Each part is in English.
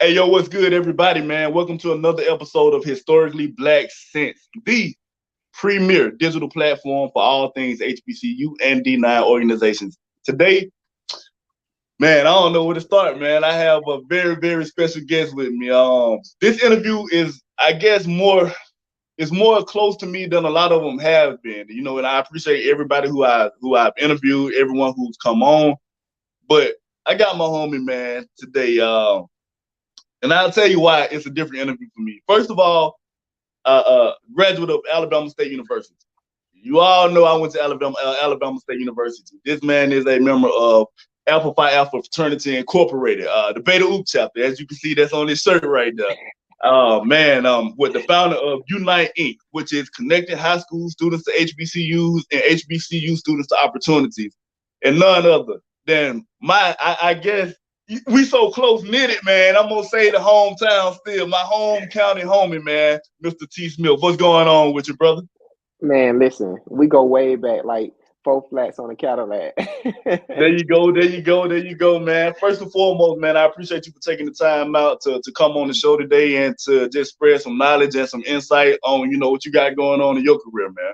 Hey, yo, what's good, everybody, man? Welcome to another episode of Historically Black Sense, the premier digital platform for all things HBCU and D9 organizations. Today, man, I don't know where to start, man. I have a very, very special guest with me. This interview is, I guess, more close to me than a lot of them have been. And I appreciate everybody who I've interviewed, everyone who's come on. But I got my homie, man, today. And I'll tell you why it's a different interview for me. First of all, graduate of Alabama State University. You all know I went to Alabama State University. This man is a member of Alpha Phi Alpha Fraternity Incorporated, the Beta Oop chapter. As you can see, that's on his shirt right there. With the founder of Unite Inc., which is connecting high school students to HBCUs and HBCU students to opportunities, and none other than I guess we so close knitted, man. I'm gonna say the hometown still, my home county homie, man, Mr. T. Smith. What's going on with you, brother? Man, listen, we go way back, like 4 flats on a Cadillac. There you go, there you go, there you go, man. First and foremost, man, I appreciate you for taking the time out to come on the show today and to just spread some knowledge and some insight on, what you got going on in your career, man.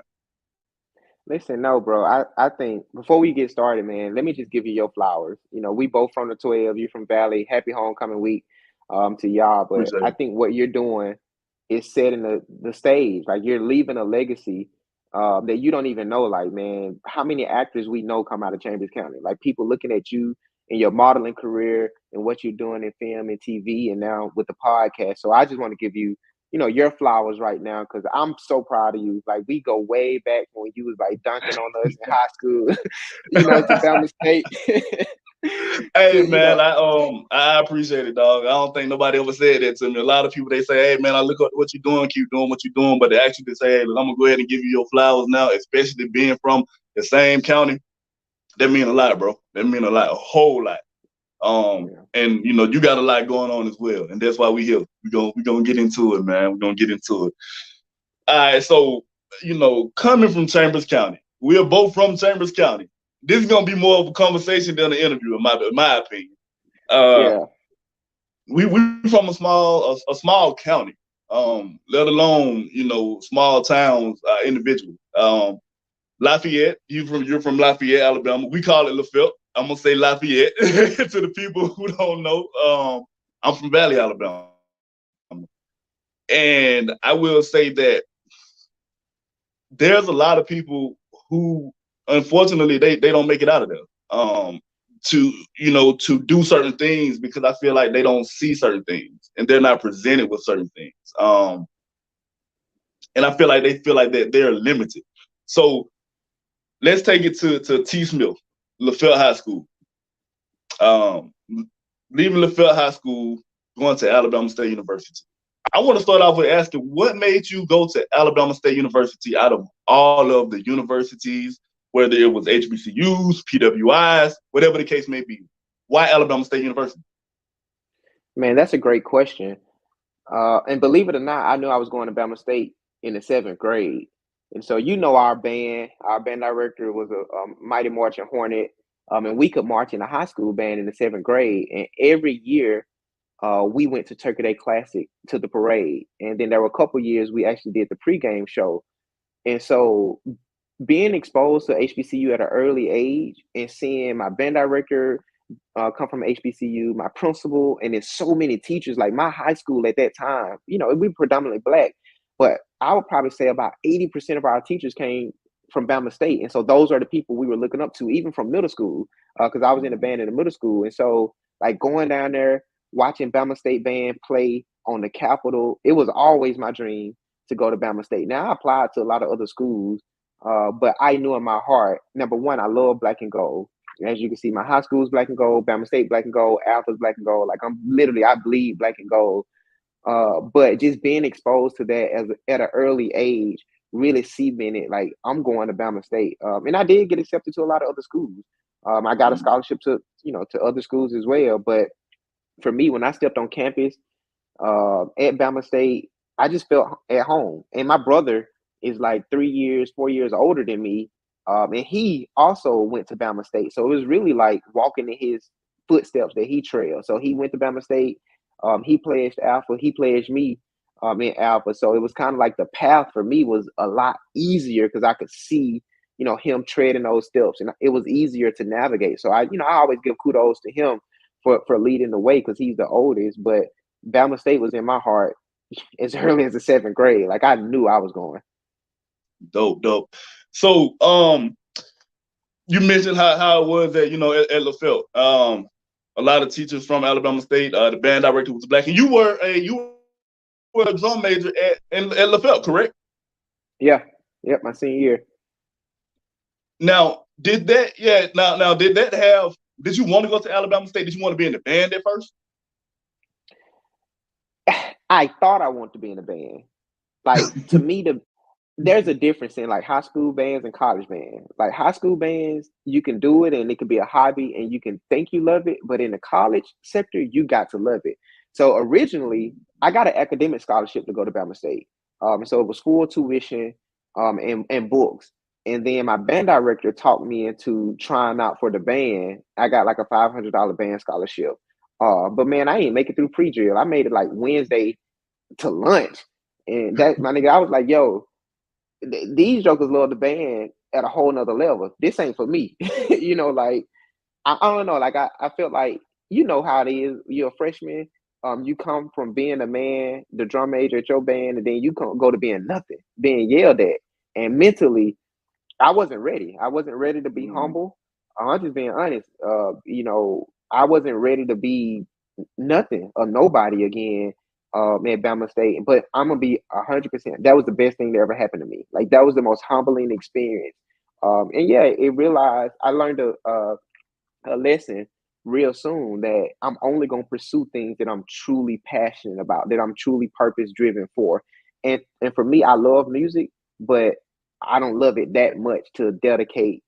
Listen, no, bro. I think before we get started, man, let me just give you your flowers. We both from the 12, you from Valley. Happy homecoming week to y'all. But Appreciate I it. think what you're doing is setting the stage. Like you're leaving a legacy that you don't even know. Like, man, how many actors we know come out of Chambers County? Like people looking at you in your modeling career and what you're doing in film and TV and now with the podcast. So I just want to give you your flowers right now because I'm so proud of you. Like we go way back when you was like dunking on us in high school, to Bama State. Hey to man, I appreciate it, dog. I don't think nobody ever said that to me. A lot of people they say, "Hey man, I look at what you're doing, keep doing what you're doing," but they actually say, "Hey, look, I'm gonna go ahead and give you your flowers now," especially being from the same county. That mean a lot, bro. That mean a lot, a whole lot. And you got a lot going on as well, and that's why we here. We gonna get into it, man. We're gonna get into it. All right, so coming from Chambers County, we are both from Chambers County. This is gonna be more of a conversation than an interview, in my opinion. Uh, yeah. we from a small county, let alone small towns individual. Lafayette, you're from Lafayette, Alabama. We call it Lafayette. I'm gonna say Lafayette to the people who don't know. I'm from Valley, Alabama, and I will say that there's a lot of people who, unfortunately, they don't make it out of there. To do certain things because I feel like they don't see certain things and they're not presented with certain things. And I feel like they feel like that they're limited. So let's take it to T. Smith, Lafayette High School. Um, Leaving Lafayette High School, going to Alabama State University. I want to start off with asking, what made you go to Alabama State University out of all of the universities, whether it was HBCUs, PWIs, whatever the case may be? Why Alabama State University? Man, that's a great question. And believe it or not, I knew I was going to Bama State in the 7th grade. And so our band director was a Mighty Marching Hornet. And we could march in a high school band in the 7th grade. And every year we went to Turkey Day Classic to the parade. And then there were a couple years we actually did the pregame show. And so being exposed to HBCU at an early age and seeing my band director come from HBCU, my principal, and then so many teachers. Like my high school at that time, we predominantly black, but I would probably say about 80% of our teachers came from Bama State, and so those are the people we were looking up to, even from middle school, because I was in a band in the middle school, and so like going down there, watching Bama State band play on the Capitol, it was always my dream to go to Bama State. Now I applied to a lot of other schools, but I knew in my heart, number one, I love black and gold. As you can see, my high school is black and gold, Bama State black and gold, Alpha's black and gold. Like I bleed black and gold. But just being exposed to that at an early age really cemented like I'm going to Bama State. And I did get accepted to a lot of other schools. I got a scholarship to other schools as well. But for me, when I stepped on campus at Bama State, I just felt at home. And my brother is like 3 years, 4 years older than me. And he also went to Bama State. So it was really like walking in his footsteps that he trailed. So he went to Bama State. He pledged Alpha. He pledged me in Alpha. So it was kind of like the path for me was a lot easier because I could see, him treading those steps, and it was easier to navigate. So I always give kudos to him for leading the way because he's the oldest. But Bama State was in my heart as early as the seventh grade. Like I knew I was going. Dope. So, you mentioned how it was at at LaFelt. A lot of teachers from Alabama State. The band director was black, and you were a drum major at LaFelt, correct? Yeah. Yep. My senior year. Now, did that? Yeah. Now, did that have? Did you want to go to Alabama State? Did you want to be in the band at first? I thought I wanted to be in a band. Like to me, there's a difference in like high school bands and college bands. Like high school bands, you can do it and it can be a hobby and you can think you love it, but in the college sector, you got to love it. So originally, I got an academic scholarship to go to Bama State. So it was full tuition and books. And then my band director talked me into trying out for the band. I got like a $500 band scholarship. But man, I ain't make it through pre-drill. I made it like Wednesday to lunch. And that my nigga, I was like, yo, these jokers love the band at a whole nother level. This ain't for me. Like I don't know. Like I felt like how it is. You're a freshman. You come from being a man, the drum major at your band, and then you go to being nothing, being yelled at. And mentally, I wasn't ready. I wasn't ready to be humble. I'm just being honest. I wasn't ready to be nothing or nobody again at Bama State. But I'm gonna be 100%. That was the best thing that ever happened to me. Like that was the most humbling experience. And yeah, I learned a lesson real soon that I'm only gonna pursue things that I'm truly passionate about, that I'm truly purpose driven for. And for me, I love music, but I don't love it that much to dedicate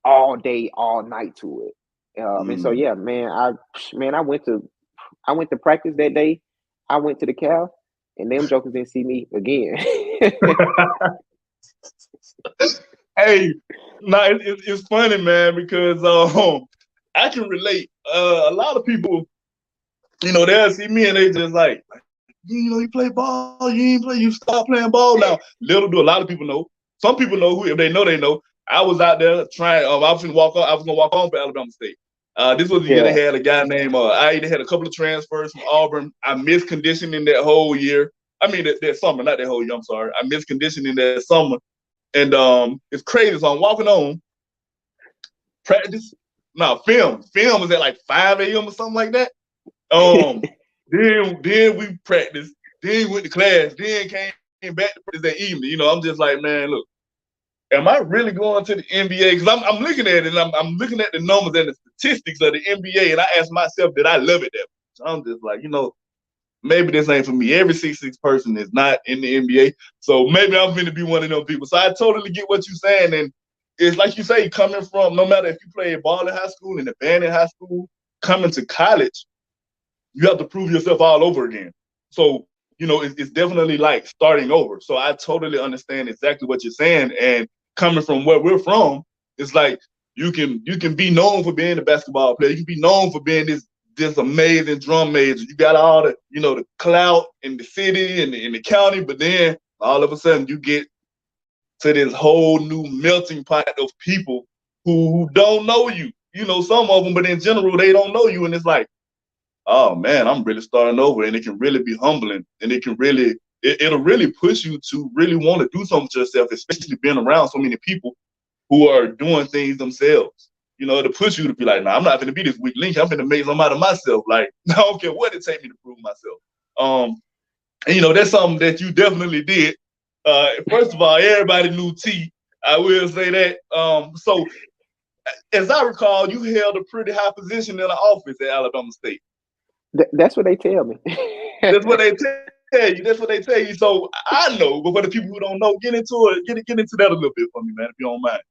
all day, all night to it. And so yeah, man, I went to practice that day. I went to the Cal, and them jokers didn't see me again. Hey, no, it's funny, man, because I can relate. A lot of people, they'll see me and they just like, you play ball, you ain't play, you stop playing ball now. Little do a lot of people know. Some people know who, if they know, they know. I was out there trying. I was gonna walk on for Alabama State. This was the year they had a guy named. I either had a couple of transfers from Auburn. I missed conditioning that whole year. I mean that summer, not that whole year. I'm sorry. I missed conditioning that summer, and it's crazy. So I'm walking on practice. No, film. Film was at like 5 a.m. or something like that. Then we practiced. Then went to class. Then came back to practice that evening. I'm just like, man, look, am I really going to the NBA? Because I'm looking at it and I'm looking at the numbers and the statistics of the NBA, and I ask myself, did I love it that much? So I'm just like, maybe this ain't for me. Every 6'6" person is not in the NBA, so maybe I'm going to be one of them people. So I totally get what you're saying, and it's like you say, coming from, no matter if you played ball in high school and a band in high school, coming to college, you have to prove yourself all over again. So, it's definitely like starting over. So I totally understand exactly what you're saying. And coming from where we're from, it's like you can be known for being a basketball player. You can be known for being this amazing drum major. You got all the, the clout in the city and in the county, but then all of a sudden you get to this whole new melting pot of people who don't know you. Some of them, but in general, they don't know you. And it's like, oh man, I'm really starting over, and it can really be humbling, and it'll really push you to really want to do something to yourself, especially being around so many people who are doing things themselves. To push you to be like, nah, I'm not going to be this weak link. I'm going to make something out of myself. Like, I don't care what it takes me to prove myself. And that's something that you definitely did. First of all, everybody knew T. I will say that. So, as I recall, you held a pretty high position in the office at Alabama State. That's what they tell me. That's what they tell you. That's what they tell you. So I know, but for the people who don't know, get into it. Get into that a little bit for me, man, if you don't mind.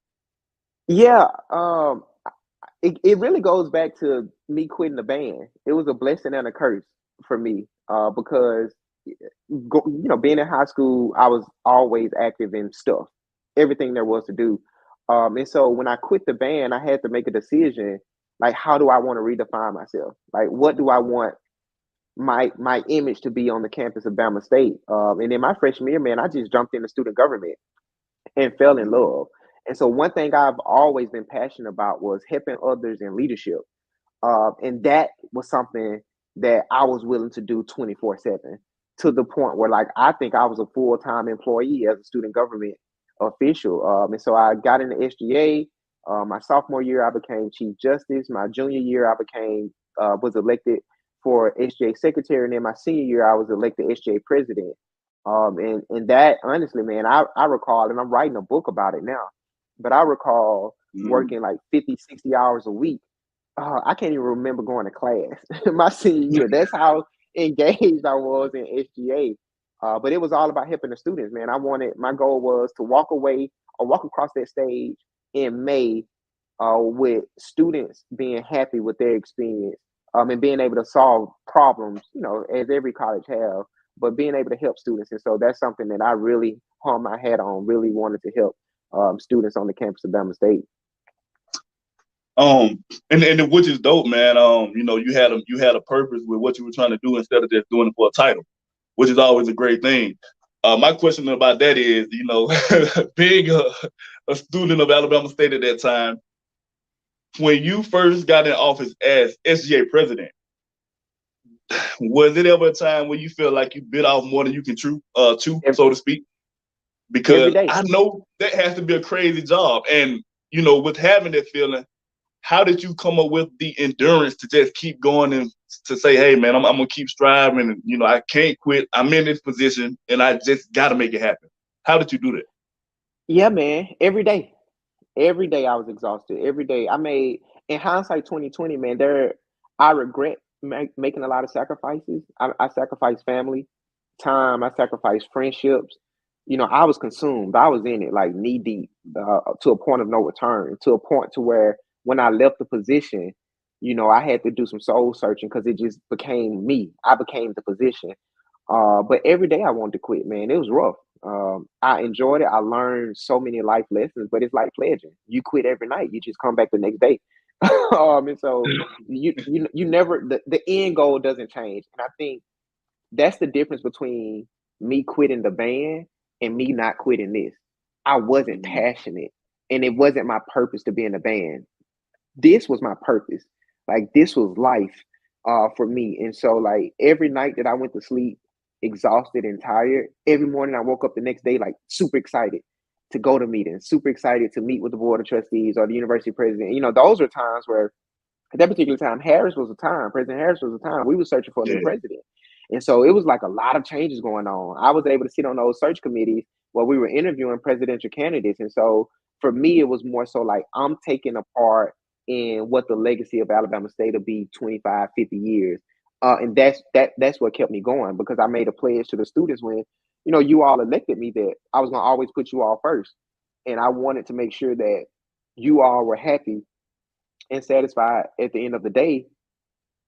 Yeah. It really goes back to me quitting the band. It was a blessing and a curse for me because, being in high school, I was always active in stuff, everything there was to do. And so when I quit the band, I had to make a decision, like, how do I want to redefine myself? Like, what do I want my image to be on the campus of Bama State. And in my freshman year, man, I just jumped into student government and fell in Mm, love. And so one thing I've always been passionate about was helping others in leadership. And that was something that I was willing to do 24/7, to the point where, like, I think I was a full-time employee as a student government official. And so I got into SGA. My sophomore year, I became chief justice. My junior year, I became was elected for SGA secretary, and then my senior year, I was elected SGA president. And that, honestly, man, I recall, and I'm writing a book about it now, but I recall mm. working like 50, 60 hours a week. I can't even remember going to class my senior year. That's how engaged I was in SGA. But it was all about helping the students, man. My goal was to walk away or walk across that stage in May with students being happy with their experience, and being able to solve problems, as every college have, but being able to help students. And so that's something that I really hung my hat on, really wanted to help students on the campus of Bama State. And which is dope, man. You had a purpose with what you were trying to do instead of just doing it for a title, which is always a great thing. My question about that is, being a student of Alabama State at that time, when you first got in office as SGA president, was it ever a time when you feel like you bit off more than you can chew, Every, so to speak? every Because day. I know that has to be a crazy job, and with having that feeling, how did you come up with the endurance to just keep going and to say, hey, man, I'm going to keep striving, and, I can't quit. I'm in this position, and I just got to make it happen. How did you do that? Yeah, man. Every day. Every day I was exhausted. Every day I made, in hindsight 2020, man, I regret making a lot of sacrifices. I sacrificed family time. I sacrificed friendships. I was consumed. I was in it like knee deep, to a point of no return, to a point to where when I left the position, I had to do some soul searching because it just became me. I became the position. But every day I wanted to quit, man. It was rough. I enjoyed it. I learned so many life lessons, but it's like pledging. You quit every night. You just come back the next day. And so you never, the end goal doesn't change. And I think that's the difference between me quitting the band and me not quitting this. I wasn't Mm, passionate, and it wasn't my purpose to be in a band. This was my purpose. Like, this was life for me. And so, like, every night that I went to sleep exhausted and tired, every morning I woke up the next day like super excited to go to meetings, super excited to meet with the board of trustees or the university president. Those are times where, at that particular time, President Harris was a time we were searching for a new yeah. president. And so it was like a lot of changes going on. I was able to sit on those search committees where we were interviewing presidential candidates. And so for me, it was more so like I'm taking a part in what the legacy of Alabama State will be 25, 50 years. And that's what kept me going, because I made a pledge to the students when, you all elected me, that I was going to always put you all first. And I wanted to make sure that you all were happy and satisfied at the end of the day,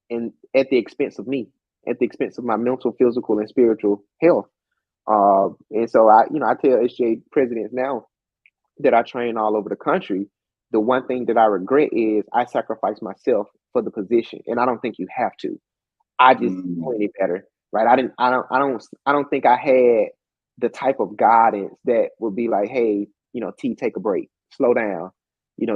and at the expense of me, at the expense of my mental, physical, and spiritual health. And so I tell SJ presidents now that I train all over the country, the one thing that I regret is I sacrificed myself for the position, and I don't think you have to. I just didn't know Mm, any better, right? I don't think I had the type of guidance that would be like, hey, T, take a break, slow down,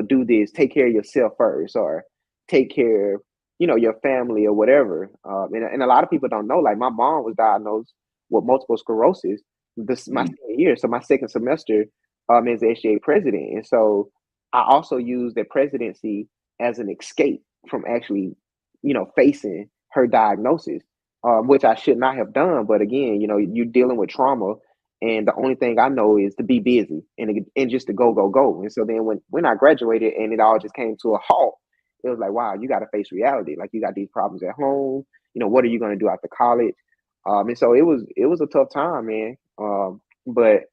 do this, take care of yourself first, or take care of, your family or whatever. And a lot of people don't know, like, my mom was diagnosed with multiple sclerosis my mm, senior year, so my second semester as SGA president. And so I also used the presidency as an escape from actually, facing her diagnosis, which I should not have done. But again, you're dealing with trauma, and the only thing I know is to be busy and just to go, go, go. And so then when I graduated and it all just came to a halt, it was like, wow, you got to face reality. Like, you got these problems at home. What are you going to do after college? And so it was a tough time, man. But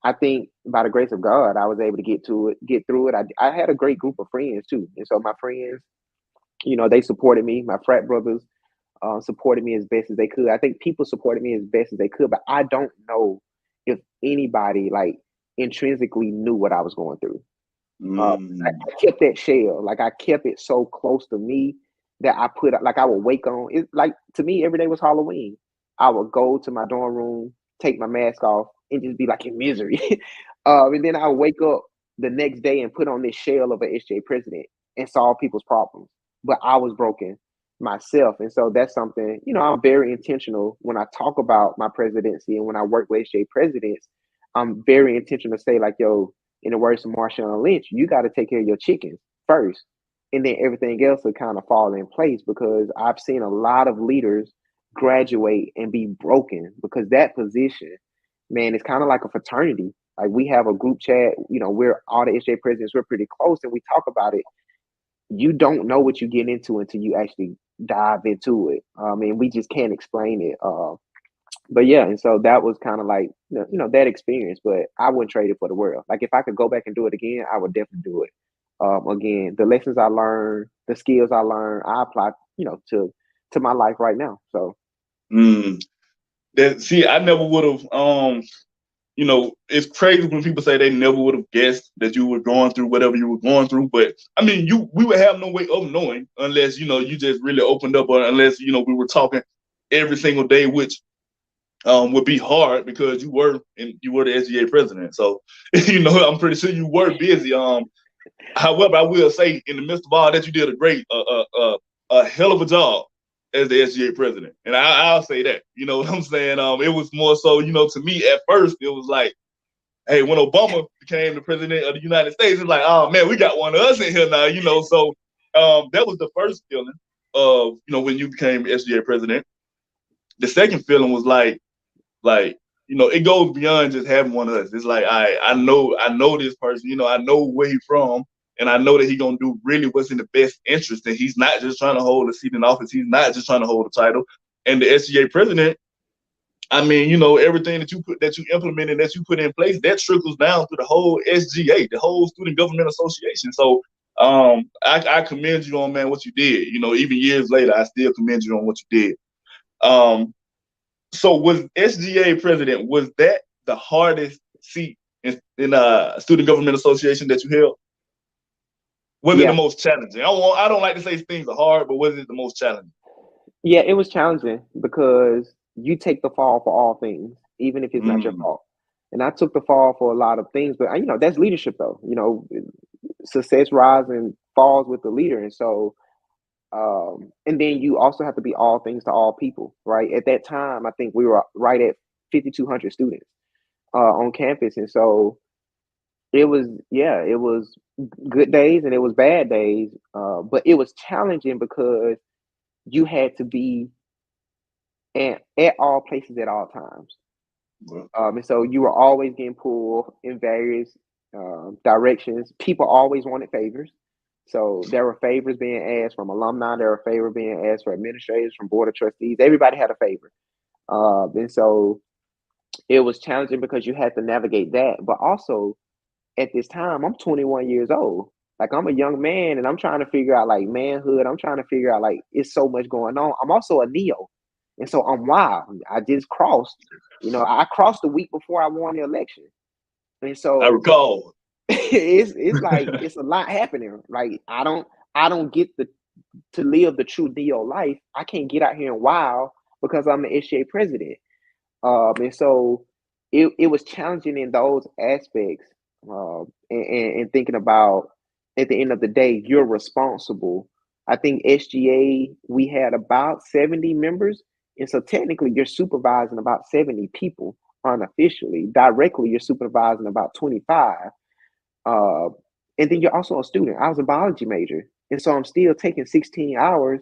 I think by the grace of God, I was able to get through it. I had a great group of friends too, and so my friends, they supported me. My frat brothers supported me as best as they could. I think people supported me as best as they could, but I don't know if anybody, like, intrinsically knew what I was going through. I mm, kept that shell, like, I kept it so close to me, that I put, like I would wake on. It like to me every day was Halloween. I would go to my dorm room, take my mask off, and just be like in misery. And then I would wake up the next day and put on this shell of an SJ president and solve people's problems. But I was broken myself. And so that's something, I'm very intentional when I talk about my presidency and when I work with SJ presidents. I'm very intentional to say, like, yo, in the words of Marshawn Lynch, you got to take care of your chickens first. And then everything else will kind of fall in place, because I've seen a lot of leaders graduate and be broken because that position, man, it's kind of like a fraternity. Like we have a group chat, we're all the SJ presidents, we're pretty close and we talk about it. You don't know what you get into until you actually dive into it. And we just can't explain it. But yeah, and so that was kind of like, that experience, but I wouldn't trade it for the world. Like if I could go back and do it again, I would definitely do it. Again, the lessons I learned, the skills I learned, I apply, to my life right now. So, I never would have. It's crazy when people say they never would have guessed that you were going through whatever you were going through. But I mean, we would have no way of knowing unless you just really opened up, or unless we were talking every single day, which would be hard because you were the SGA president. So I'm pretty sure you were busy. However, I will say, in the midst of all that, you did a hell of a job as the SGA president, and I'll say that. You know what I'm saying? It was more so, to me at first, it was like, hey, when Obama became the president of the United States, it's like, oh man, we got one of us in here now. So that was the first feeling of when you became SGA president. The second feeling was like it goes beyond just having one of us. It's like I know this person. I know where he's from. And I know that he's going to do really what's in the best interest. And he's not just trying to hold a seat in office. He's not just trying to hold a title. And the SGA president, I mean, everything that you implemented, that you put in place, that trickles down to the whole SGA, the whole Student Government Association. So I commend you on, man, what you did. Even years later, I still commend you on what you did. So was SGA president, was that the hardest seat in Student Government Association that you held? Was it the most challenging? I don't like to say things are hard, but was it the most challenging? Yeah, it was challenging because you take the fall for all things, even if it's not your fault. And I took the fall for a lot of things, but that's leadership though. Success rises and falls with the leader. And so, and then you also have to be all things to all people, right? At that time, I think we were right at 5,200 students on campus. And so it was good days and it was bad days, but it was challenging because you had to be at all places at all times. And so you were always getting pulled in various directions. People always wanted favors. So there were favors being asked from alumni. There were favors being asked for administrators, from board of trustees. Everybody had a favor. And so it was challenging because you had to navigate that, but also at this time, I'm 21 years old. Like I'm a young man and I'm trying to figure out like manhood. I'm trying to figure out like it's so much going on. I'm also a neo. And so I'm wild. I just crossed, I crossed the week before I won the election. And so I recall. it's like it's a lot happening. Like I don't get to live the true neo life. I can't get out here and wild because I'm the SGA president. And so it was challenging in those aspects. And thinking about at the end of the day, you're responsible. I think SGA, we had about 70 members. And so technically you're supervising about 70 people unofficially. Directly, you're supervising about 25. And then you're also a student. I was a biology major. And so I'm still taking 16 hours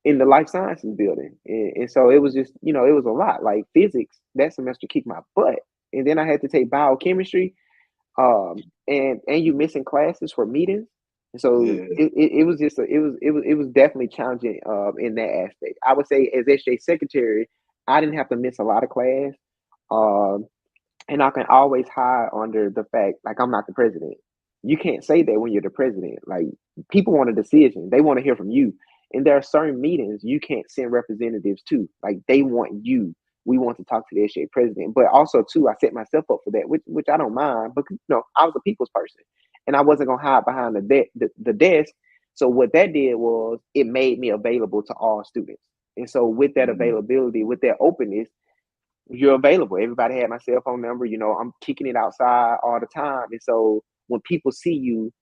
in the life sciences building. And so it was just, it was a lot. Like physics, that semester kicked my butt. And then I had to take biochemistry. And you missing classes for meetings. And so it was just it was definitely challenging in that aspect. I would say as SJ secretary, I didn't have to miss a lot of class. And I can always hide under the fact like I'm not the president. You can't say that when you're the president. Like people want a decision. They want to hear from you. And there are certain meetings you can't send representatives to. Like they want you. We want to talk to the SGA president, but also too, I set myself up for that, which I don't mind. But I was a people's person, and I wasn't gonna hide behind the desk So what that did was it made me available to all students. And so with that Mhm. availability, with that openness, you're available. Everybody had my cell phone number. I'm kicking it outside all the time. And so when people see you,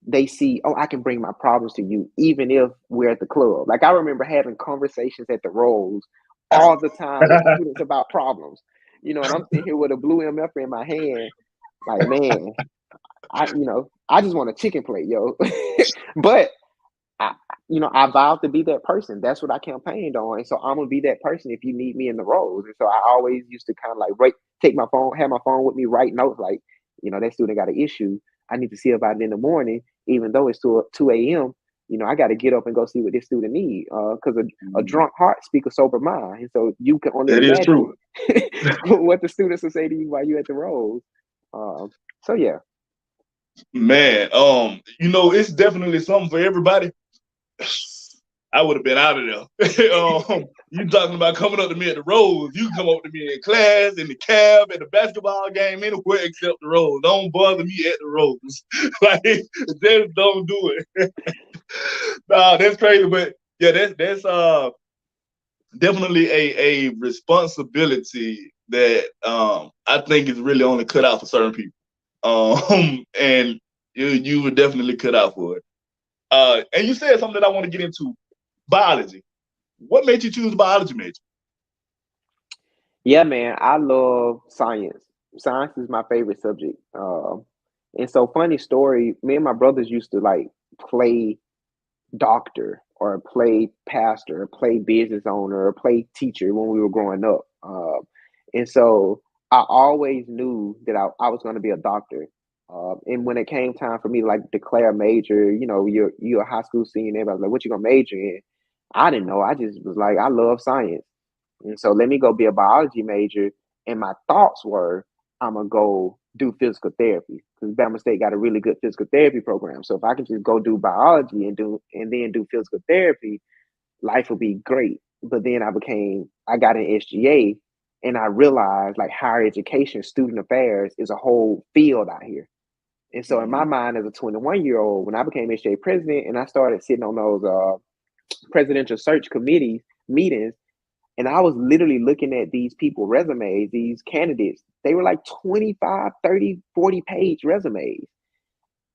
they see, oh, I can bring my problems to you, even if we're at the club. Like I remember having conversations at the Rose all the time with students about problems. And I'm sitting here with a blue MF in my hand, like, man, I just want a chicken plate, yo. But I vowed to be that person. That's what I campaigned on. And so I'm gonna be that person if you need me in the roles. And so I always used to kind of like take my phone, have my phone with me, write notes like, that student got an issue. I need to see about it in the morning, even though it's 2 a.m. I got to get up and go see what this student need. Because a Mhm. drunk heart speaks a sober mind. And so you can only That is imagine true. what the students will say to you while you're at the roles. So yeah. Man, it's definitely something for everybody. I would have been out of there. You talking about coming up to me at the Rose. You come up to me in class, in the cab, at the basketball game, anywhere except the Rose. Don't bother me at the Rose. Like, just don't do it. Nah, that's crazy. But yeah, that's definitely a responsibility that I think is really only cut out for certain people. And you were definitely cut out for it. And you said something that I want to get into, biology. What made you choose biology major? Yeah, man, I love science. Science is my favorite subject. And so, funny story, me and my brothers used to like play doctor or play pastor or play business owner or play teacher when we were growing up. And so, I always knew that I was going to be a doctor. And when it came time for me to like declare a major, you're a high school senior, and everybody was like, "What you gonna major in?" I didn't know. I just was like, I love science. And so let me go be a biology major. And my thoughts were, I'm gonna go do physical therapy because Bama State got a really good physical therapy program. So if I can just go do biology and then do physical therapy, life would be great. But then I got an SGA and I realized like higher education, student affairs is a whole field out here. And so in my Mm-hmm. mind as a 21-year-old, when I became SGA president and I started sitting on those presidential search committee meetings, and I was literally looking at these people resumes, these candidates. They were like 25, 30, 40 page resumes.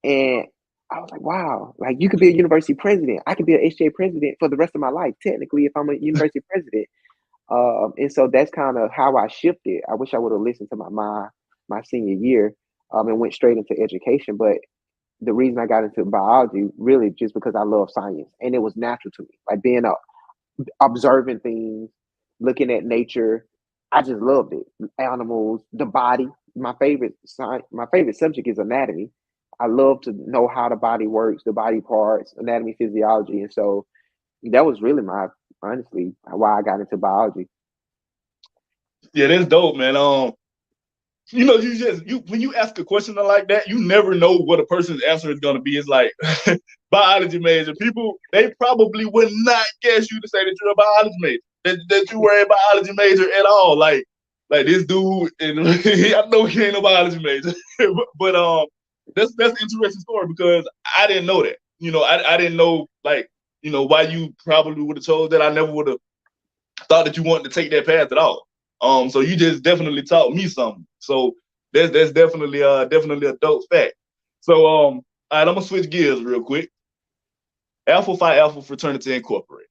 And I was like, wow, like you could be a university president. I could be an HJ president for the rest of my life, technically, if I'm a university president. And so that's kind of how I shifted. I wish I would have listened to my senior year and went straight into education. But the reason I got into biology really just because I love science and it was natural to me. Like being observing things, looking at nature. I just loved it. Animals, the body. My favorite subject is anatomy. I love to know how the body works, the body parts, anatomy, physiology, and so that was really my honestly why I got into biology. Yeah, that's dope, man. You when you ask a question like that, you never know what a person's answer is gonna be. It's like biology major. People they probably would not guess you to say that you're a biology major. That you were a biology major at all. Like this dude, and I know he ain't a biology major, but that's an interesting story because I didn't know that. I didn't know why you probably would have chose that. I never would have thought that you wanted to take that path at all. So you just definitely taught me something. So that's definitely a dope fact. So all right, I'm gonna switch gears real quick. Alpha Phi Alpha Fraternity Incorporated.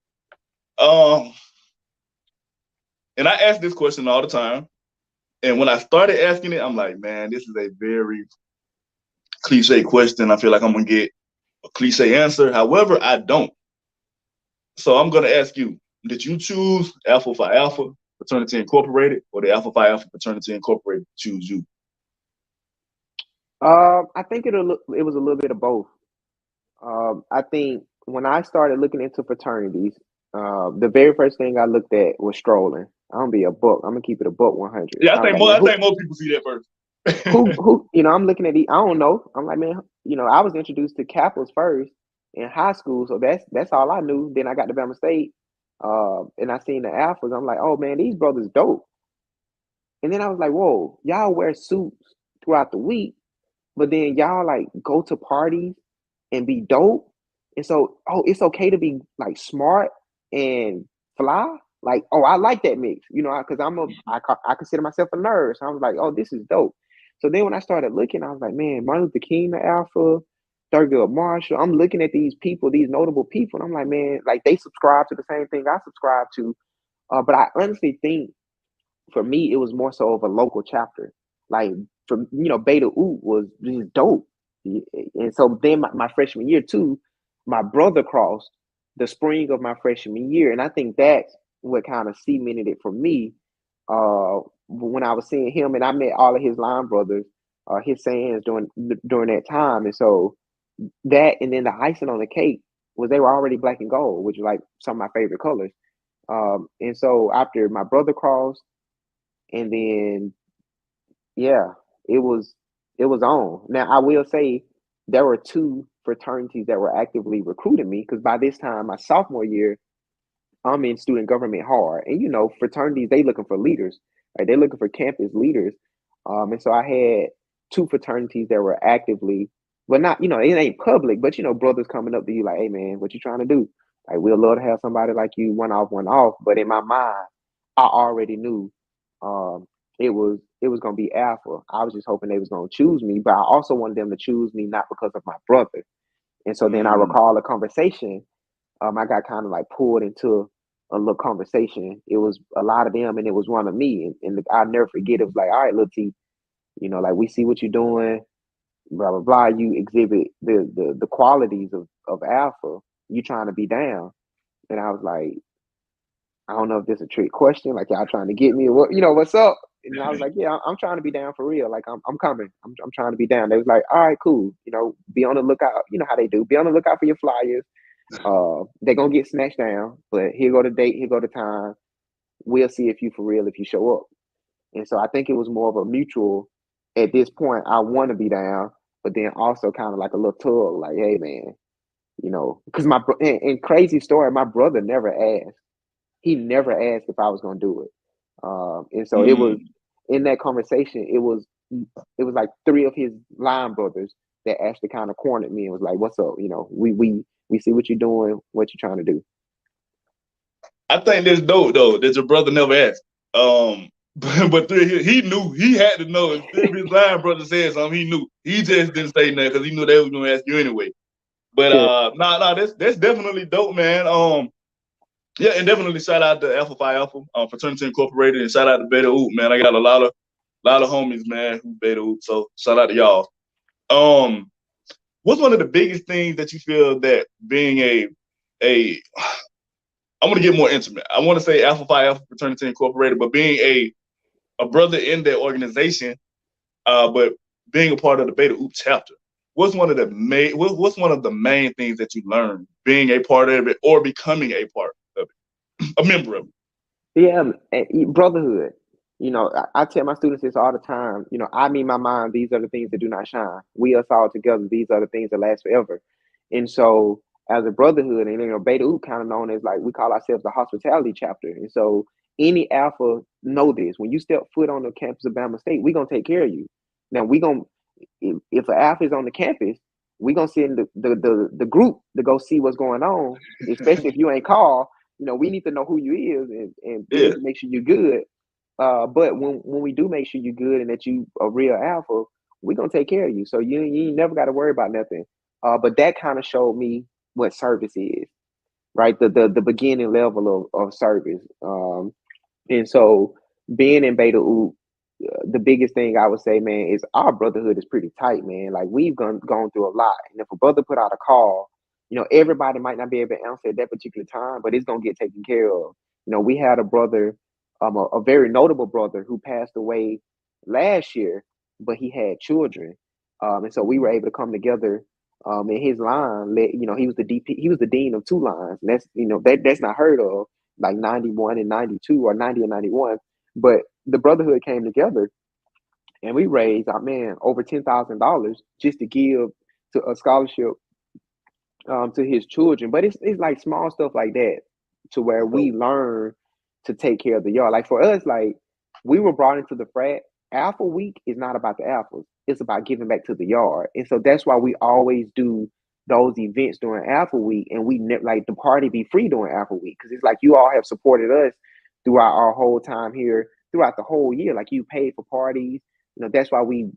Um, and I ask this question all the time. And when I started asking it, I'm like, man, this is a very cliche question. I feel like I'm gonna get a cliche answer. However, I don't. So I'm gonna ask you: did you choose Alpha Phi Alpha Fraternity Incorporated, or the Alpha Phi Alpha Fraternity Incorporated choose you? I think it was a little bit of both. I think when I started looking into fraternities, the very first thing I looked at was strolling. I'm gonna be a book. I'm gonna keep it a book 100. Yeah, I I was think like, more. man, I think most people see that first. who? I'm looking at the. I don't know. I'm like, man, I was introduced to Capitals first in high school, so that's all I knew. Then I got to Bama State, and I seen the Alphas. I'm like, oh man, these brothers dope. And then I was like, whoa, y'all wear suits throughout the week, but then y'all like go to parties and be dope. And so, oh, it's okay to be like smart and fly. Like, oh, I like that mix, you know, because I consider myself a nerd. So I was like, oh, this is dope. So then when I started looking, I was like, man, Martin Luther King, the Alpha, Thurgood Marshall. I'm looking at these people, these notable people, and I'm like, man, like they subscribe to the same thing I subscribe to. But I honestly think for me, it was more so of a local chapter. Like from Beta Oot was just dope. And so then my freshman year too, my brother crossed the spring of my freshman year, and I think that's what kind of cemented it for me. When I was seeing him, and I met all of his line brothers, his sayings during that time, and so that, and then the icing on the cake was they were already black and gold, which is like some of my favorite colors. And so after my brother crossed, and then yeah, it was it was on. Now I will say there were two fraternities that were actively recruiting me because by this time, my sophomore year, I'm in student government hard, and fraternities they looking for leaders, right? They're looking for campus leaders, and so I had two fraternities that were actively, but not it ain't public, but brothers coming up to you like, hey man, what you trying to do? Like we'd love to have somebody like you, one off. But in my mind, I already knew um, it was gonna be Alpha. I was just hoping they was gonna choose me, but I also wanted them to choose me not because of my brother. And so then I Mm. recall a conversation. I got kind of like pulled into a little conversation. It was a lot of them, and it was one of me. And I'll never forget. It was like, all right, little T, like we see what you're doing, blah blah blah. You exhibit the qualities of Alpha. You trying to be down, and I was like, I don't know if this is a trick question, like y'all trying to get me, or what, what's up? And I was like, yeah, I'm trying to be down for real. Like I'm coming. I'm trying to be down. They was like, all right, cool. Be on the lookout. You know how they do. Be on the lookout for your flyers. They're gonna get snatched down, but here go the date, here go the time. We'll see if you for real if you show up. And so I think it was more of a mutual at this point. I want to be down, but then also kind of like a little tug, like, hey man, because and crazy story, my brother never asked. He never asked if I was gonna do it. And so it was Mm. in that conversation, it was like three of his line brothers that actually kind of cornered me and was like, "What's up? We see what you're doing, what you're trying to do." I think that's dope though that your brother never asked. But he knew he had to know. If his line brother said something, he knew. He just didn't say nothing because he knew they was gonna ask you anyway. But Yeah, that's definitely dope, man. Yeah, and definitely shout out to Alpha Phi Alpha, Fraternity Incorporated, and shout out to Beta Oop, man. I got a lot of homies, man, who Beta Oop. So shout out to y'all. Um, what's one of the biggest things that you feel that being a I want to get more intimate. I want to say Alpha Phi Alpha Fraternity Incorporated, but being a brother in that organization, but being a part of the Beta Oop chapter. What's one of the main things that you learned being a part of it or becoming a part of it, a member of it? yeah, brotherhood. I tell my students this all the time. I mean, my mind. These are the things that do not shine. We us all together. These are the things that last forever. And so, as a brotherhood, and Beta Oop kind of known as, like, we call ourselves the hospitality chapter. And so, any Alpha know this: when you step foot on the campus of Bama State, we gonna take care of you. Now we gonna if an Alpha is on the campus, we gonna send the group to go see what's going on. Especially if you ain't called, we need to know who you is, and we Yeah. need to make sure you're good. But when we do make sure you're good and that you a real Alpha, we gonna take care of you. So you ain't never got to worry about nothing. But that kind of showed me what service is, right? The beginning level of service. And so being in Beta Oop, the biggest thing I would say, man, is our brotherhood is pretty tight, man. Like we've gone through a lot. And if a brother put out a call, everybody might not be able to answer at that particular time, but it's gonna get taken care of. We had a brother, a very notable brother who passed away last year, but he had children. And so we were able to come together. In his line, he was the DP, he was the dean of two lines. And that's not heard of, like 91 and 92 or 90 and 91. But the brotherhood came together and we raised, man, over $10,000 just to give to a scholarship to his children. But it's like small stuff like that to where we learn to take care of the yard. Like for us, like we were brought into the frat. Alpha Week is not about the alphas. It's about giving back to the yard. And so that's why we always do those events during Alpha Week, and like the party be free during Alpha Week, because it's like you all have supported us throughout our whole time here, throughout the whole year. Like, you paid for parties. That's why we,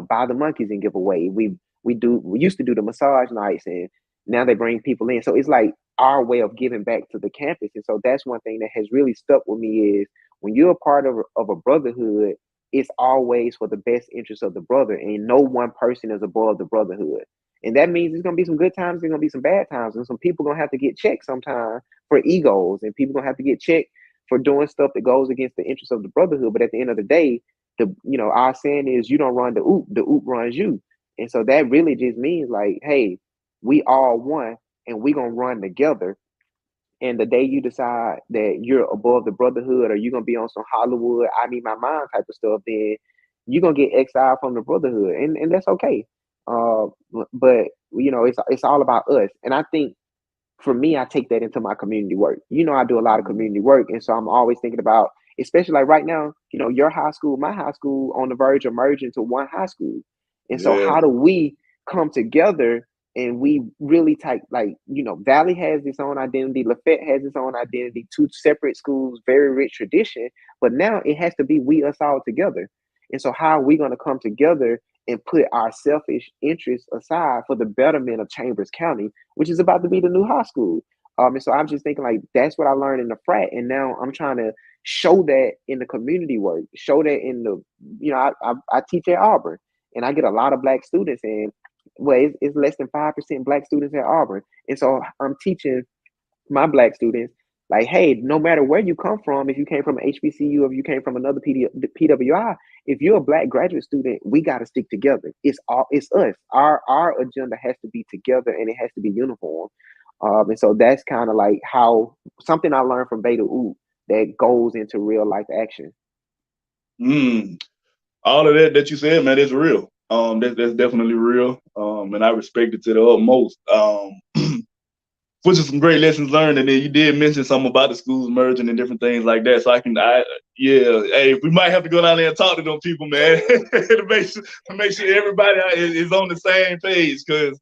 buy the monkeys and give away. We used to do the massage nights, and now they bring people in. So it's like our way of giving back to the campus. And so that's one thing that has really stuck with me is when you're a part of a brotherhood, it's always for the best interest of the brother, and no one person is above the brotherhood. And that means there's gonna be some good times, there's gonna be some bad times, and some people gonna have to get checked sometimes for egos, and people gonna have to get checked for doing stuff that goes against the interest of the brotherhood. But at the end of the day, our saying is, you don't run the oop runs you. And so that really just means like, hey, we all one, and we gonna run together. And the day you decide that you're above the brotherhood, or you're gonna be on some Hollywood, I need my mind type of stuff, then you're gonna get exiled from the brotherhood, and that's okay. Uh, but it's all about us, and I think for me, I take that into my community work. I do a lot of community work, and so I'm always thinking about, especially like right now, your high school, my high school, on the verge of merging to one high school, and so Yeah. how do we come together and we really take, like, Valley has its own identity, Lafayette has its own identity, two separate schools, very rich tradition, but now it has to be we us all together. And so how are we going to come together and put our selfish interests aside for the betterment of Chambers County, which is about to be the new high school? And so I'm just thinking, like, that's what I learned in the frat, and now I'm trying to show that in the community work, show that in the, I teach at Auburn, and I get a lot of black students, and well, it's less than 5% black students at Auburn, and so I'm teaching my black students, like, hey, no matter where you come from, if you came from an HBCU, if you came from another PWI, if you're a black graduate student, we got to stick together. It's us. Our agenda has to be together, and it has to be uniform. And so that's kind of like how something I learned from Beta Oop that goes into real life action. All of that you said, man, is real. That's definitely real. And I respect it to the utmost. Which is some great lessons learned. And then you did mention something about the schools merging and different things like that. So hey, we might have to go down there and talk to them people, man, to make sure everybody is on the same page. Cause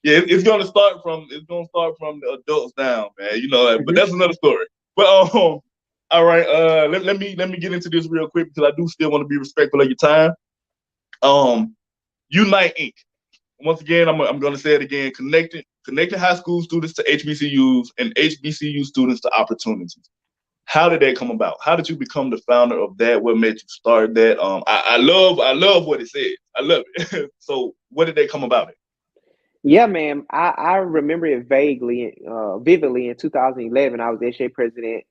yeah, it's gonna start from the adults down, man. But that's another story. But all right, let me get into this real quick, because I do still want to be respectful of your time. Unite Inc. Once again, I'm going to say it again, connecting high school students to HBCUs and HBCU students to opportunities. How did that come about? How did you become the founder of that? What made you start that? I love what it says. I love it. So what did that come about it? Yeah, man, I remember it vividly. In 2011, I was SJ president,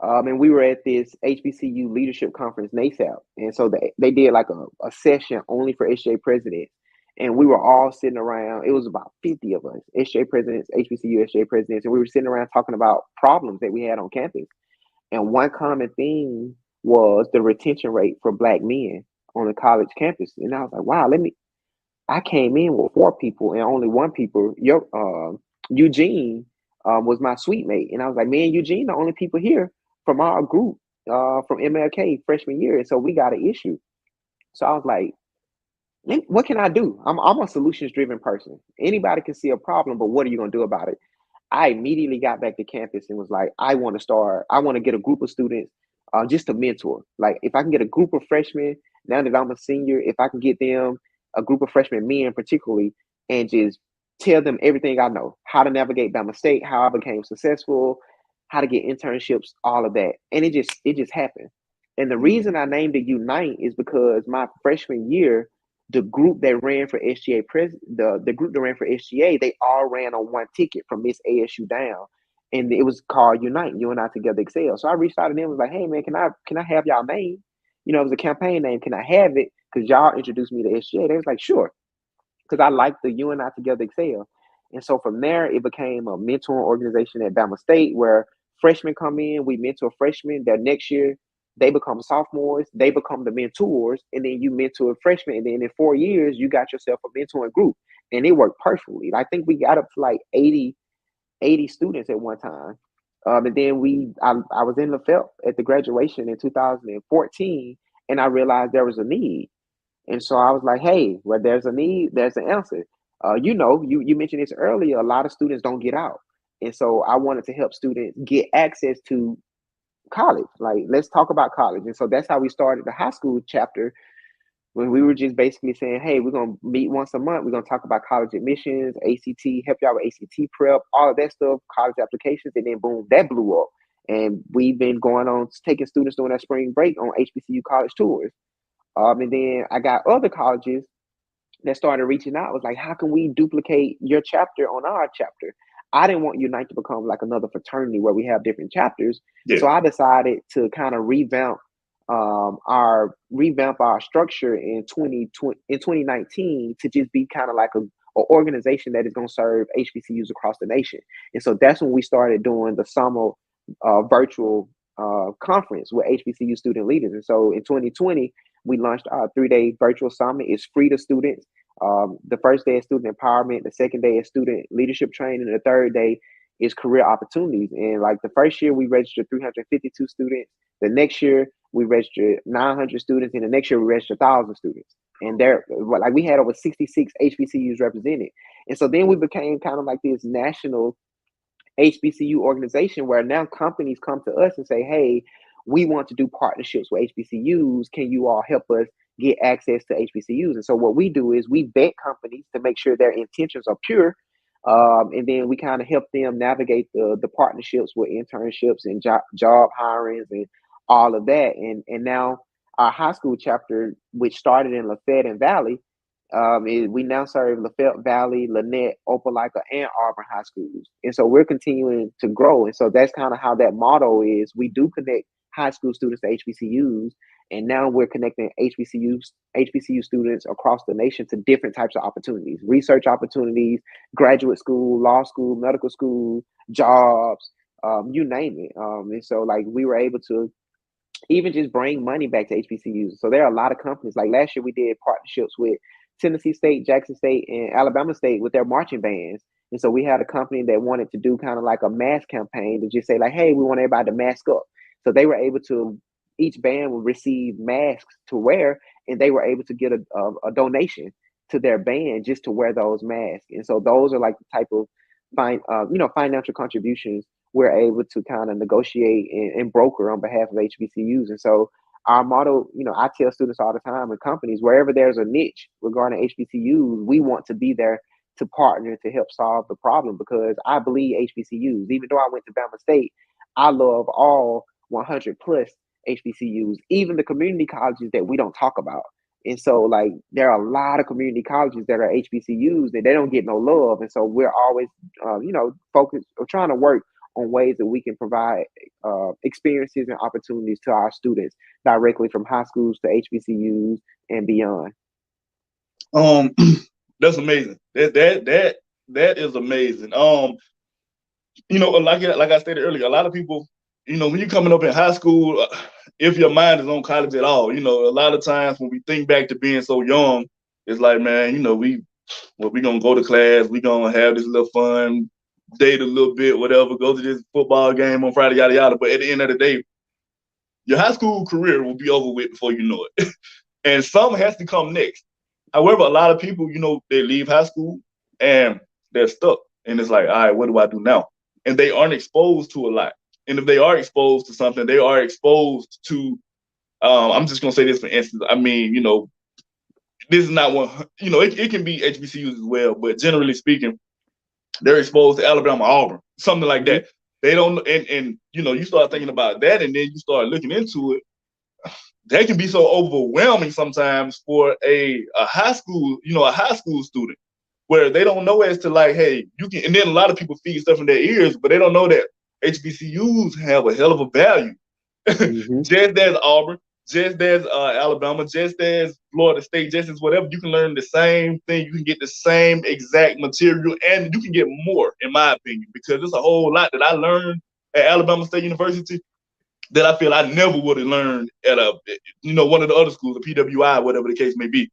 and we were at this HBCU leadership conference, NASAP, and so they did like a session only for SJ presidents, and we were all sitting around. It was about 50 of us, SJ presidents, HBCU SJ presidents, and we were sitting around talking about problems that we had on campus. And one common theme was the retention rate for Black men on the college campus. And I was like, wow, I came in with 4 people and only 1 people. Eugene was my suite mate, and I was like, me and Eugene, the only people here from our group from MLK freshman year, and so we got an issue. So I was like, what can I do? I'm a solutions driven person. Anybody can see a problem, but what are you gonna do about it? I immediately got back to campus and was like, I want to get a group of students just to mentor. Like, if I can get a group of freshmen, now that I'm a senior, if I can get them a group of freshman men particularly, and just tell them everything I know, how to navigate Bama State, how I became successful, how to get internships, all of that. And it just happened. And the reason I named it Unite is because my freshman year, the group that ran for SGA the group that ran for SGA, they all ran on one ticket from Miss ASU down. And it was called Unite, You and I Together Excel. So I reached out to them and was like, hey man, can I have y'all name? It was a campaign name. Can I have it? Because y'all introduced me to SGA. They was like, sure. Because I liked the You and I Together Excel. And so from there, it became a mentoring organization at Bama State where freshmen come in, we mentor freshmen. That next year, they become sophomores, they become the mentors, and then you mentor freshmen. And then in 4 years, you got yourself a mentoring group. And it worked perfectly. I think we got up to like 80 students at one time. And then I was in Lafayette at the graduation in 2014, and I realized there was a need. And so I was like, hey, where there's a need, there's an answer. You mentioned this earlier. A lot of students don't get out, and so I wanted to help students get access to college. Like, let's talk about college, and so that's how we started the high school chapter, when we were just basically saying, hey, we're gonna meet once a month. We're gonna talk about college admissions, ACT, help y'all with ACT prep, all of that stuff, college applications, and then boom, that blew up. And we've been going on taking students during that spring break on HBCU college tours. And then I got other colleges that started reaching out. Was like, how can we duplicate your chapter on our chapter? I didn't want Unite to become like another fraternity where we have different chapters. Yeah. So I decided to kind of revamp our structure in 2019 to just be kind of like a organization that is going to serve HBCUs across the nation. And so that's when we started doing the summer virtual conference with HBCU student leaders. And so in 2020, we launched our 3-day virtual summit. It's free to students. The first day is student empowerment. The second day is student leadership training. And the third day is career opportunities. And like the first year, we registered 352 students. The next year, we registered 900 students. And the next year, we registered 1,000 students. And we had over 66 HBCUs represented. And so then we became kind of like this national HBCU organization where now companies come to us and say, hey, we want to do partnerships with HBCUs. Can you all help us get access to HBCUs? And so what we do is we vet companies to make sure their intentions are pure. And then we kind of help them navigate the partnerships with internships and job hirings and all of that. And now our high school chapter, which started in Lafayette and Valley, we now serve Lafayette Valley, Lynette, Opelika, and Auburn high schools. And so we're continuing to grow. And so that's kind of how that motto is. We do connect high school students to HBCUs, and now we're connecting HBCU students across the nation to different types of opportunities, research opportunities, graduate school, law school, medical school, jobs, you name it. And so like we were able to even just bring money back to HBCUs. So there are a lot of companies. Like last year, we did partnerships with Tennessee State, Jackson State, and Alabama State with their marching bands. And so we had a company that wanted to do kind of like a mask campaign to just say like, hey, we want everybody to mask up. So they were able to, each band would receive masks to wear, and they were able to get a donation to their band just to wear those masks. And so those are like the type of financial contributions we're able to kind of negotiate and broker on behalf of HBCUs. And so our motto, I tell students all the time in companies, wherever there's a niche regarding HBCUs, we want to be there to partner to help solve the problem, because I believe HBCUs, even though I went to Bama State, I love all 100 plus HBCUs, even the community colleges that we don't talk about. And so like there are a lot of community colleges that are HBCUs that they don't get no love. And so we're always, focused or trying to work on ways that we can provide experiences and opportunities to our students directly from high schools to HBCUs and beyond. That's amazing. That is amazing. Like I stated earlier, a lot of people, when you're coming up in high school, if your mind is on college at all, a lot of times when we think back to being so young, it's like, man, we gonna go to class, we gonna have this little fun, date a little bit, whatever, go to this football game on Friday, yada yada. But at the end of the day, your high school career will be over with before you know it. And something has to come next. However, a lot of people, they leave high school and they're stuck. And it's like, all right, what do I do now? And they aren't exposed to a lot. And if they are exposed to something, they are exposed to, I'm just going to say this for instance. I mean, this is not one, it can be HBCUs as well, but generally speaking, they're exposed to Alabama, Auburn, something like that. They don't, and you start thinking about that, and then you start looking into it. That can be so overwhelming sometimes for a high school, a high school student, where they don't know as to like, hey, you can. And then a lot of people feed stuff in their ears, but they don't know that HBCUs have a hell of a value. Just as Auburn, just as Alabama, just as Florida State, just as whatever, you can learn the same thing. You can get the same exact material, and you can get more, in my opinion, because there's a whole lot that I learned at Alabama State University that I feel I never would have learned at one of the other schools, a PWI, whatever the case may be.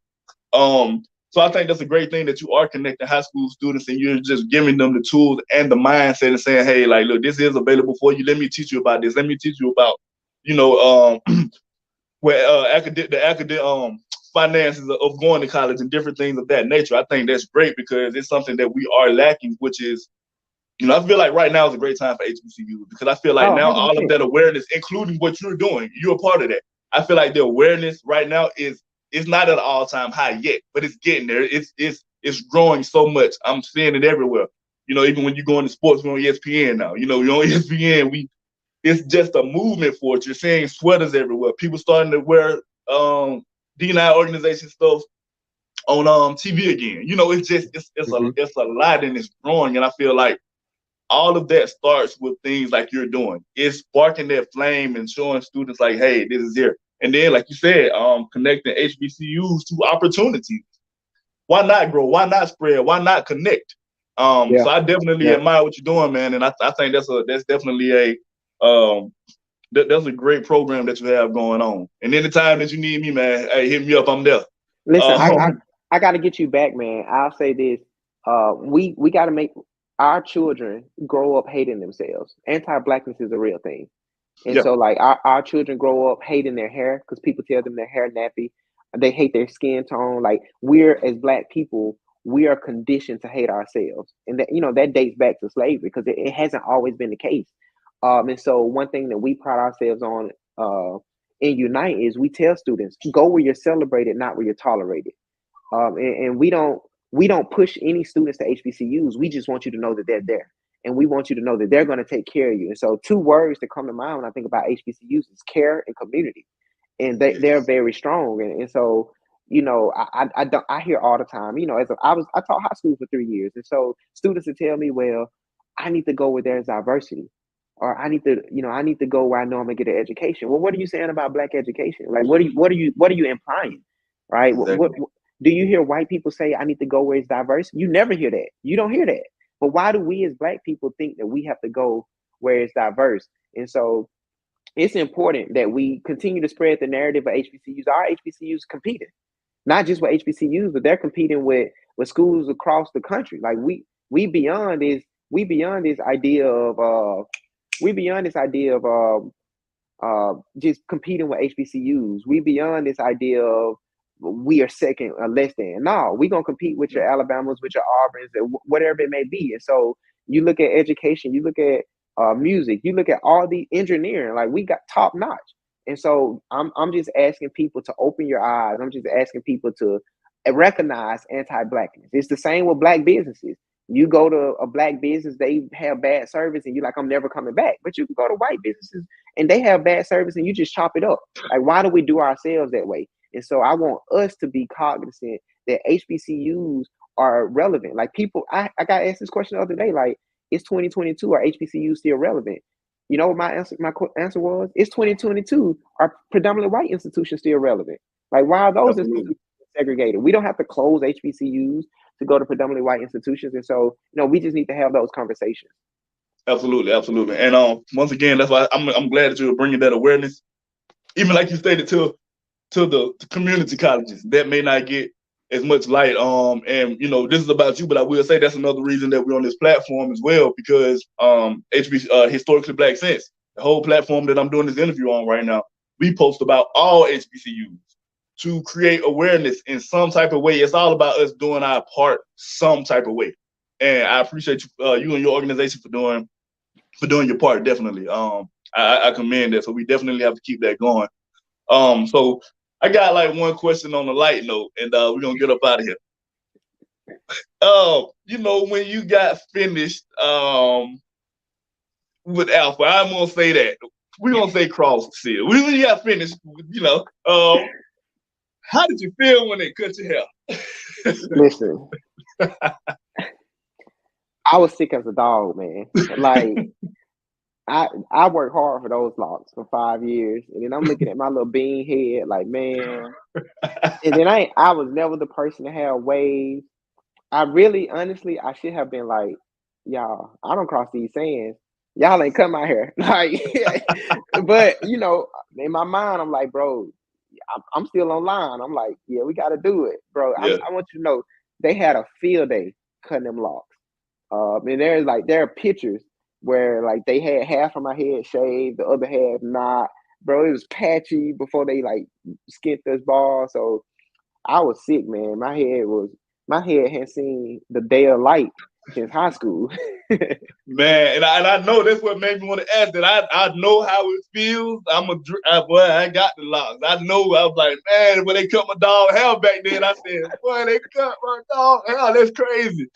So I think that's a great thing that you are connecting high school students and you're just giving them the tools and the mindset and saying, hey, like, look, this is available for you. Let me teach you about this. Let me teach you about, finances of going to college and different things of that nature. I think that's great because it's something that we are lacking, which is, I feel like right now is a great time for HBCU because I feel like Oh, now all of 100%. that awareness, including what you're doing, you're a part of that. I feel like the awareness right now is not at an all-time high yet, but it's getting there. It's growing so much. I'm seeing it everywhere. Even when you go into sports, we're on ESPN now. You're on ESPN. It's just a movement for it. You're seeing sweaters everywhere. People starting to wear D9 organization stuff on TV again. It's a lot and it's growing. And I feel like all of that starts with things like you're doing. It's sparking that flame and showing students like, hey, this is here. And then, like you said, connecting HBCUs to opportunities. Why not grow? Why not spread? Why not connect? So I definitely admire what you're doing, man. And I think that's definitely that's a great program that you have going on. And anytime that you need me, man, hey, hit me up. I'm there. Listen, I got to get you back, man. I'll say this: we got to make our children grow up hating themselves. Anti-blackness is a real thing, and so like our children grow up hating their hair because people tell them their hair nappy. They hate their skin tone. Like we're as black people, we are conditioned to hate ourselves, and that dates back to slavery because it hasn't always been the case. And so one thing that we pride ourselves on in Unite is we tell students go where you're celebrated, not where you're tolerated. And we don't push any students to HBCUs. We just want you to know that they're there, and we want you to know that they're going to take care of you. And so, two words that come to mind when I think about HBCUs is care and community, and they're very strong. And so, I hear all the time. I taught high school for 3 years, and so students would tell me, well, I need to go where there's diversity. Or I need to go where I know I'm gonna get an education. Well, what are you saying about black education? Like, what are you implying, right? Exactly. What do you hear white people say? I need to go where it's diverse. You never hear that. You don't hear that. But why do we as black people think that we have to go where it's diverse? And so it's important that we continue to spread the narrative of HBCUs. Our HBCUs competing, not just with HBCUs, but they're competing with schools across the country. Like we beyond this idea of just competing with HBCUs. We beyond this idea of we are second or less than. No, we're gonna compete with your Alabamas, with your Auburns, and whatever it may be. And so you look at education, you look at music, you look at all the engineering. Like we got top notch. And so I'm just asking people to open your eyes. I'm just asking people to recognize anti-blackness. It's the same with black businesses. You go to a black business, they have bad service, and you're like, I'm never coming back. But you can go to white businesses and they have bad service, and you just chop it up. Like, why do we do ourselves that way? And so I want us to be cognizant that HBCUs are relevant. Like people, I got asked this question the other day, like, it's 2022, are HBCUs still relevant? You know what my answer was? It's 2022. Are predominantly white institutions still relevant? Like, why are those institutions segregated? We don't have to close HBCUs to go to predominantly white institutions. And so, we just need to have those conversations. Absolutely. And once again, that's why I'm glad that you're bringing that awareness. Even like you stated to the community colleges that may not get as much light. And this is about you, but I will say that's another reason that we're on this platform as well, because Historically Black Sense, the whole platform that I'm doing this interview on right now, we post about all HBCUs to create awareness in some type of way. It's all about us doing our part some type of way. And I appreciate you and your organization for doing your part. Definitely. I commend that. So we definitely have to keep that going. So I got like one question on the light note, and we're gonna get up out of here. When you got finished with Alpha, I'm gonna say that. We're gonna say cross the seal. When you got finished, how did you feel when they cut your hair? Listen, I was sick as a dog, man. Like I worked hard for those locks for 5 years, and then I'm looking at my little bean head, like, man. And then I was never the person to have waves. I really, honestly, I should have been like, y'all, I don't cross these sands. Y'all ain't come out here. Like, but in my mind, I'm like, bro, I'm still online. I'm like, yeah, we got to do it, bro. Yeah. I want you to know they had a field day cutting them locks. And there are pictures where like they had half of my head shaved, the other half not. Bro, it was patchy before they like skinned this ball. So I was sick, man. My head hadn't seen the day of light since high school. Man, and I know that's what made me want to ask that. I know how it feels. Boy, I got the locks. I know. I was like, man, when they cut my dog hair back then, I said, boy, they cut my dog hair. That's crazy.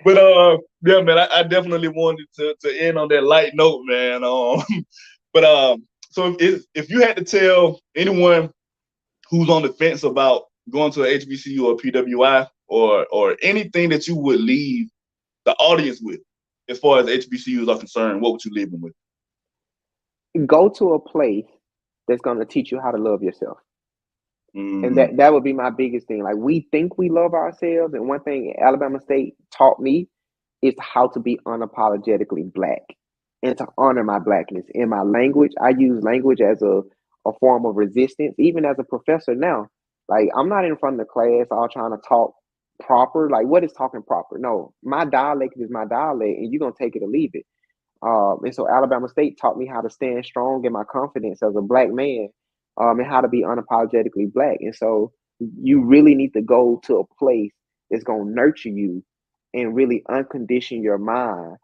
But yeah, man, I definitely wanted to end on that light note, man. But so if you had to tell anyone who's on the fence about going to a HBCU or PWI or anything that you would leave the audience with, as far as HBCUs are concerned, what would you leave them with? Go to a place that's going to teach you how to love yourself. Mm-hmm. And that would be my biggest thing. Like, we think we love ourselves, and one thing Alabama State taught me is how to be unapologetically Black and to honor my Blackness. In my language, I use language as a form of resistance, even as a professor now. Like, I'm not in front of the class all trying to talk proper. Like, what is talking proper? No, my dialect is my dialect, and you're going to take it or leave it. And so Alabama State taught me how to stand strong in my confidence as a Black man, and how to be unapologetically Black. And so you really need to go to a place that's going to nurture you and really uncondition your mind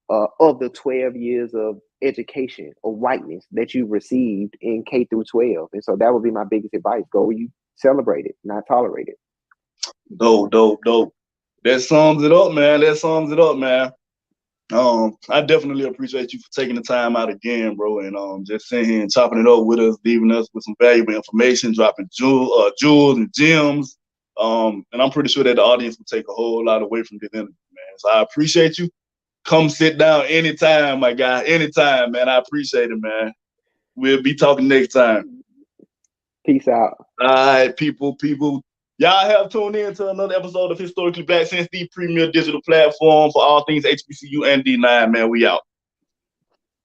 of the 12 years of education or whiteness that you've received in K through 12. And so that would be my biggest advice. Go where you celebrate it, not tolerate it. Dope. That sums it up, man. I definitely appreciate you for taking the time out again, bro, and just sitting here and chopping it up with us, leaving us with some valuable information, dropping jewels and gems. And I'm pretty sure that the audience will take a whole lot away from this interview, man. So I appreciate you. Come sit down anytime, my guy. Anytime, man. I appreciate it, man. We'll be talking next time. Peace out. All right, people. Y'all have tuned in to another episode of Historically Black Sense, the premier digital platform for all things HBCU and D9, man. We out.